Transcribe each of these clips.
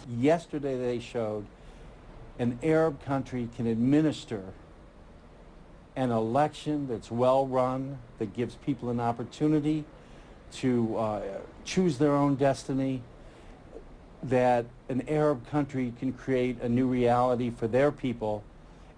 Yesterday they showed an Arab country can administer an election that's well run, that gives people an opportunity to choose their own destiny, that an Arab country can create a new reality for their people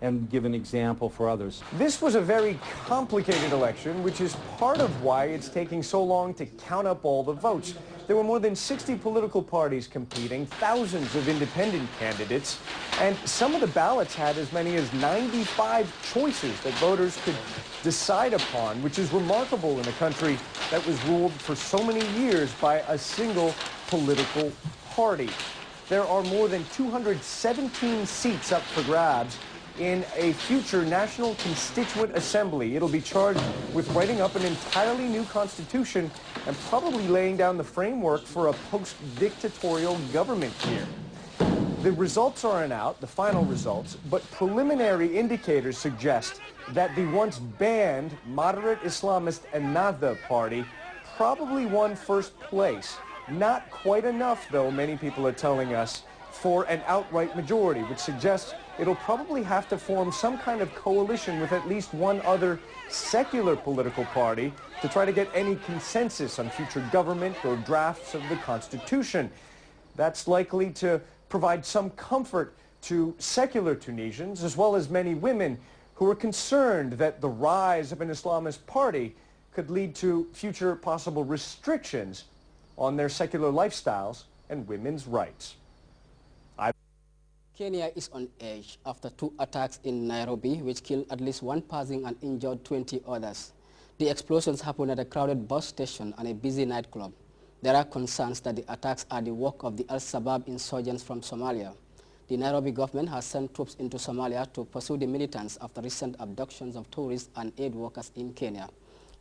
and give an example for others. This was a very complicated election, which is part of why it's taking so long to count up all the votes. There were more than 60 political parties competing, thousands of independent candidates, and some of the ballots had as many as 95 choices that voters could decide upon, which is remarkable in a country that was ruled for so many years by a single political party. There are more than 217 seats up for grabs in a future National Constituent Assembly. It'll be charged with writing up an entirely new constitution and probably laying down the framework for a post-dictatorial government here. The results aren't out, the final results, but preliminary indicators suggest that the once banned moderate Islamist Ennahda party probably won first place. Not quite enough, though, many people are telling us, for an outright majority, which suggests it'll probably have to form some kind of coalition with at least one other secular political party to try to get any consensus on future government or drafts of the Constitution. That's likely to provide some comfort to secular Tunisians, as well as many women who are concerned that the rise of an Islamist party could lead to future possible restrictions on their secular lifestyles and women's rights. Kenya is on edge after 2 attacks in Nairobi, which killed at least 1 person and injured 20 others. The explosions happened at a crowded bus station and a busy nightclub. There are concerns that the attacks are the work of the Al-Shabaab insurgents from Somalia. The Nairobi government has sent troops into Somalia to pursue the militants after recent abductions of tourists and aid workers in Kenya.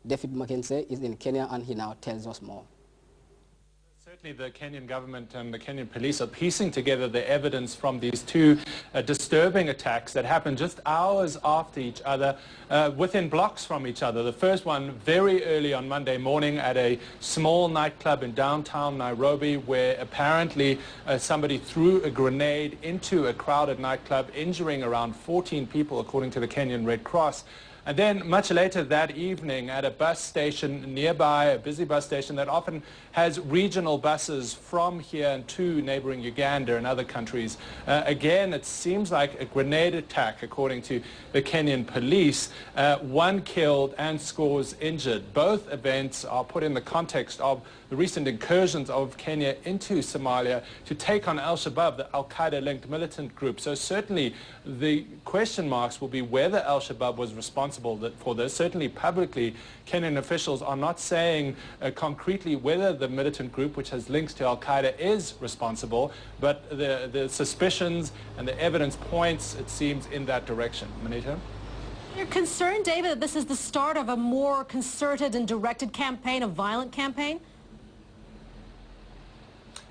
David Mackenzie is in Kenya and he now tells us more. Certainly the Kenyan government and the Kenyan police are piecing together the evidence from these 2 disturbing attacks that happened just hours after each other, within blocks from each other. The first one very early on Monday morning at a small nightclub in downtown Nairobi, where apparently somebody threw a grenade into a crowded nightclub, injuring around 14 people, according to the Kenyan Red Cross. And then much later that evening at a bus station nearby, a busy bus station that often has regional buses from here and to neighboring Uganda and other countries. Again, it seems like a grenade attack, according to the Kenyan police. 1 killed and scores injured. Both events are put in the context of the recent incursions of Kenya into Somalia to take on Al-Shabaab, the Al-Qaeda-linked militant group. So certainly the question marks will be whether Al-Shabaab was responsible for this. Certainly publicly, Kenyan officials are not saying concretely whether the militant group, which has links to Al-Qaeda, is responsible, but the suspicions and the evidence points, it seems, in that direction. Manita? You're concerned, David, that this is the start of a more concerted and directed campaign, a violent campaign?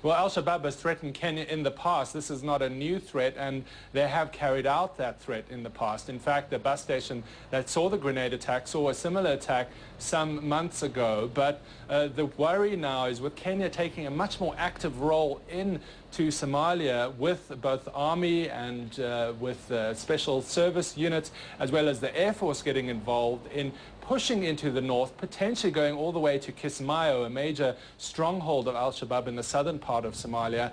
Well, Al-Shabaab has threatened Kenya in the past. This is not a new threat, and they have carried out that threat in the past. In fact, the bus station that saw the grenade attack saw a similar attack some months ago. But the worry now is with Kenya taking a much more active role into Somalia, with both army and with special service units, as well as the Air Force getting involved in pushing into the north, potentially going all the way to Kismayo, a major stronghold of Al-Shabaab in the southern part of Somalia.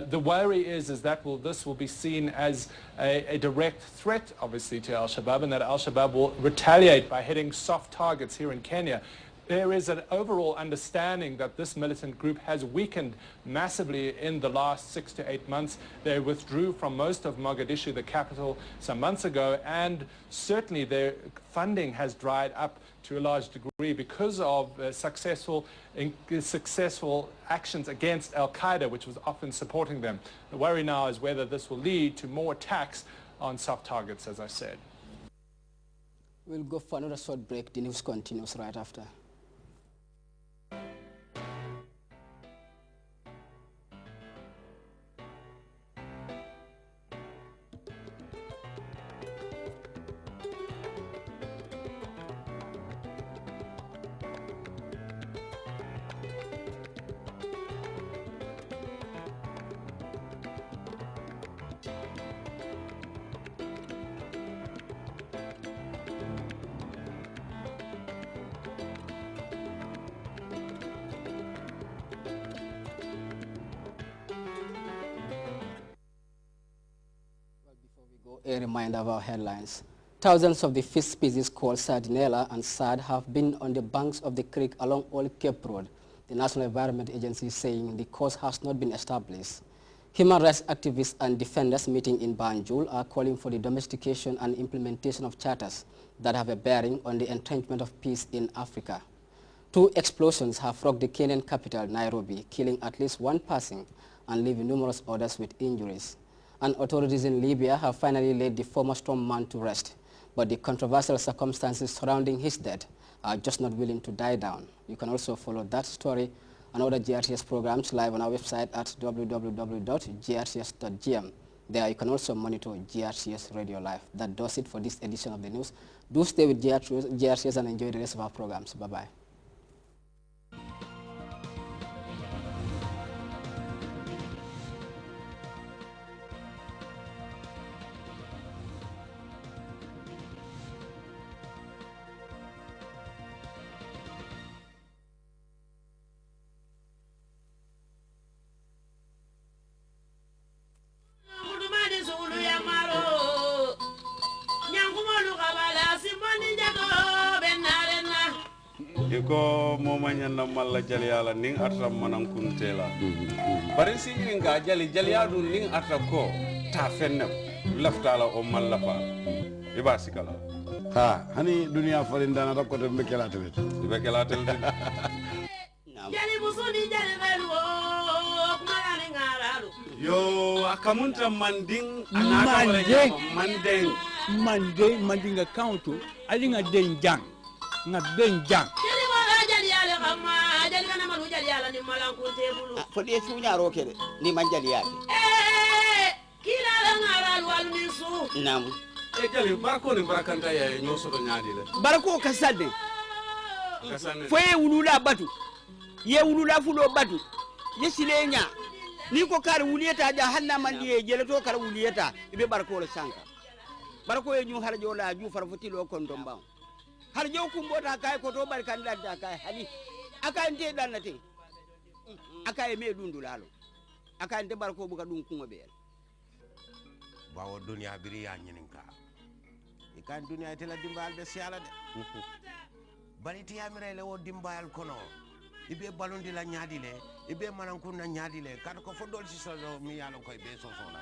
The worry is that this will be seen as a direct threat, obviously, to Al-Shabaab, and that Al-Shabaab will retaliate by hitting soft targets here in Kenya. There is an overall understanding that this militant group has weakened massively in the last 6 to 8 months. They withdrew from most of Mogadishu, the capital, some months ago, and certainly their funding has dried up to a large degree because of successful actions against Al-Qaeda, which was often supporting them. The worry now is whether this will lead to more attacks on soft targets, as I said. We'll go for another short break. The news continues right after. a reminder of our headlines. Thousands of the fish species called sardinella and sard have been on the banks of the creek along Old Cape Road. The National Environment Agency is saying the cause has not been established. Human rights activists and defenders meeting in Banjul are calling for the domestication and implementation of charters that have a bearing on the entrenchment of peace in Africa. 2 explosions have rocked the Kenyan capital, Nairobi, killing at least 1 person and leaving numerous others with injuries. And authorities in Libya have finally laid the former strongman to rest, but the controversial circumstances surrounding his death are just not willing to die down. You can also follow that story and other GRTS programs live on our website at www.grts.gm. There you can also monitor GRTS Radio Live. That does it for this edition of the news. Do stay with GRTS and enjoy the rest of our programs. Bye-bye. Iko momanya na malla jaliala ning atam manan kuntela bari sini nga jaliadu ning atako ta fennem laftala o mallafa iba sikala ha hani dunia farindana rakko de bekela tele jali busuni jali velo kumala ngaralu yo akamunta manding anaka mandinga countu alinga denjang nga denjang fodi e sunya rokede ni manjali yake kila la ngara walu ni su nam e jali barko ni barakanta ya nyoso do nyaadi le barko kasande foye wulula batu ye wulula fulo batu ye silenya ni ko kar wuliyata ja hanna mandi e jele to kar wuliyata ibe barko le sanka barko e ñu harjo la ju farfoti lo kon domba harjo kumbota kay ko to barkanda da kay hani aka nte danate aka me dundu lalo aka nte barko buka dun kuma be bawo dunya biri ya nyininka ikan dunya tela dimbal be siala de bari ti amire le wo dimbal kono ibe balondi la nyaadi le ibe mananku na nyaadi le kad ko fodol ci so mi yalo koy be so la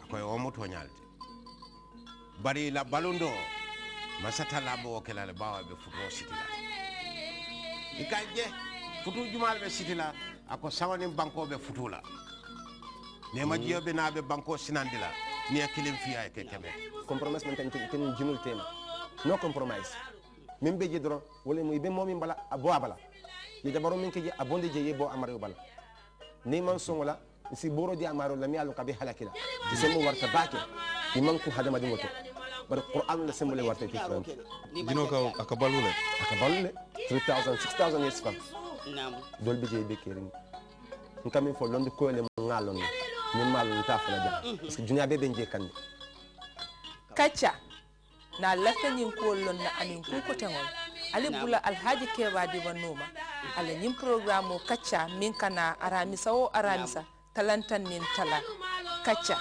akoy o moto nyaalde bari la balondo masata labo kala le bawa be futo sitila ikanje futu jumal be sitila ako sawani banko be futula ne ma jiyo be na be banko sinandila ni akilim fiya ke keme compromise man tan jimul tema no compromise min be je dron wala mo be momi bala abo abala ye dabaro min ke je abonde je yebo amare bala ni man songola si boro di amaro la mi alo kabe halakila di semo warta bake iman ku hadama di moto bar qur'an la semo le warta fi dino ka akabalule 3000 6000 years fam nam dol be je be kerin ngam fo londe ko le ngalon ni mal ta fa la jam parce que dunya be benje kan kacha na lafta nyin ko lon na anin ku ko tengol ali bula alhaji keba di banoma ala nyim programme kacha min kana aramisa o aramisa talantan nin tala kacha